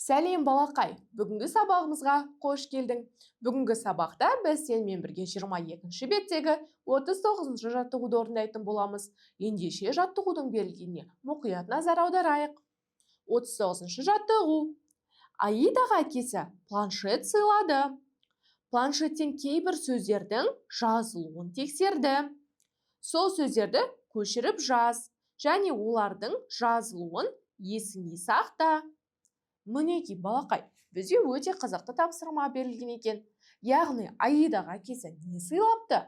Сәлем балақай, бүгінгі сабағымызға қош келдің. Бүгінгі сабақта біз сенімен бірге 22-ші беттегі 39-шы жаттығуды орындайтын боламыз. Ендеше жаттығудың берілгеніне мұқият назар аударайық. 39-шы жаттығу. Аидаға әкесі планшет сыйлады. Планшеттен кейбір сөздердің жазылуын тексерді. Сол сөздерді көшіріп жаз, және олардың жазылуын есіңе сақта. Мінекей балақай, бізде өте қызықты тапсырма берілген екен. Яғни Аидаға әкесі не сыйлапты?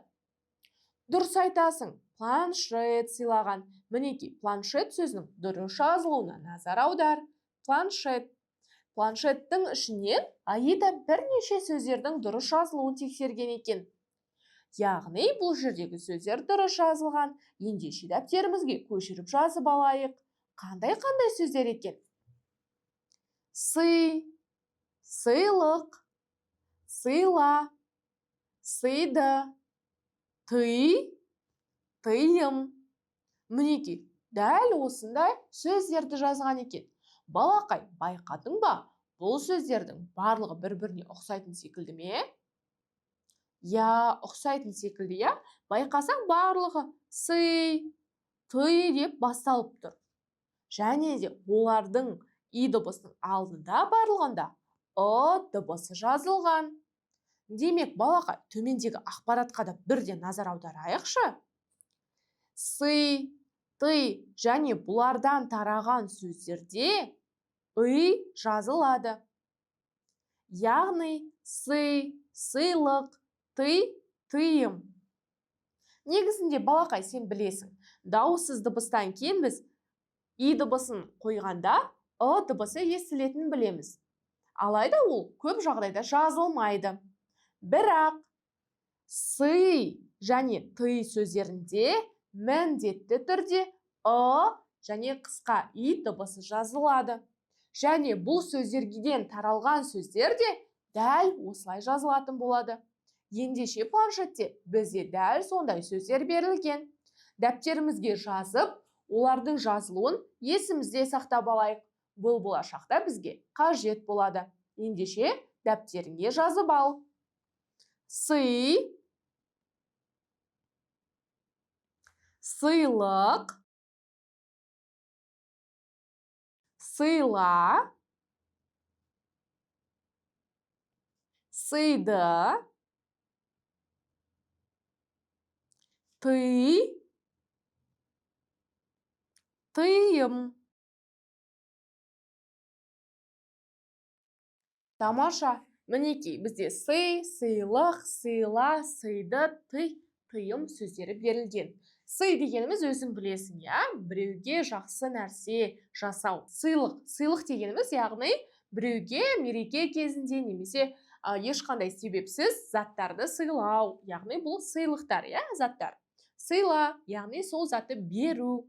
Дұрыс айтасың, планшет сыйлаған. Мінекей, планшет сөзінің дұрыс жазылуына назар аудар. Планшет. Планшеттің ішінен Аида бірнеше сөздердің дұрыс жазылуын тексерген екен. Яғни бұл жердегі сөздер дұрыс жазылған. Ендеше дәптерімізге көшіріп жазып алайық. Қандай сөздер екен? Сый, сыйлық, сыйла, сыйды, тый, тыйым. Мінекей, дәл осындай сөздерді жазған екен. Балақай, байқадың ба? Бұл сөздердің барлығы бір-біріне ұқсайтын секілді ме? Я, ұқсайтын секілді, я? Байқасаң барлығы сый, тый деп басталып тұр. Және де олардың и дыбысының алдында барлығында ы дыбысы жазылған. Демек, балақай, төмендегі ақпаратқа да бірден назар аударайықшы. Сый, тый және бұлардан тараған сөздерде ый жазылады. Яғни сый, сыйлық, тый, тыйым. Негізінде балақай, сен білесің, дауыссыз дыбыстан кейін біз и дыбысын қойғанда ы дыбысы естілетінін білеміз. Алайда ол көп жағдайда жазылмайды. Бірақ сый және тый сөздерінде міндетті түрде ы және қысқа и дыбысы жазылады. Және бұл сөздерден таралған сөздер де дәл осылай жазылатын болады. Ендеше планшетте бізде дәл сондай сөздер берілген. Дәптерімізге жазып, олардың жазылуын есімізде сақтап алайық. Бұл болашақта бізге қажет болады. Ендеше дәптеріңе жазып ал. Сый, сыйлық, сыйла, сыйды, тый, тыйым. Тамаша, мінекей, бізде сый, сыйлық, сыйла, сыйды, тый, тыйым сөздері берілген. Сый дегеніміз өзің білесің, я? Біреуге жақсы нәрсе жасау. Сыйлық, сыйлық дегеніміз, яғни біреуге мереке кезінде немесе ешқандай себепсіз заттарды сыйлау. Яғни бұл сыйлықтар, я, заттар. Сыйла, яғни сол затты беру.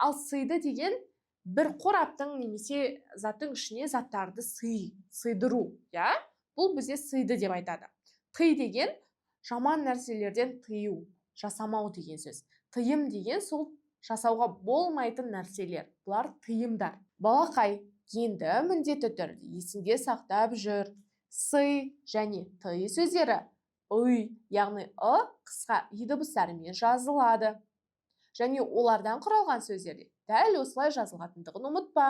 Ал сыйды деген бір қораптың немесе заттың ішіне заттарды сыйдыру, я? Бұл бізде сыйды деп айтады. Тый деген жаман нәрселерден тыю, жасамау деген сөз. Тыйым деген сол жасауға болмайтын нәрселер. Бұлар тыйымдар. Балақай, енді міндетті түрде есіңде сақтап жүр. Сый және тый сөздері ый, яғни ы қысқа и дыбыстарымен жазылады. Және олардан құралған сөздерде дәл осылай жазылатындығын ұмытпа.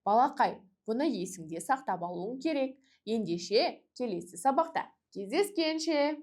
Балақай, бұны есіңде сақтап алуың керек. Ендеше келесі сабақта кездескенше.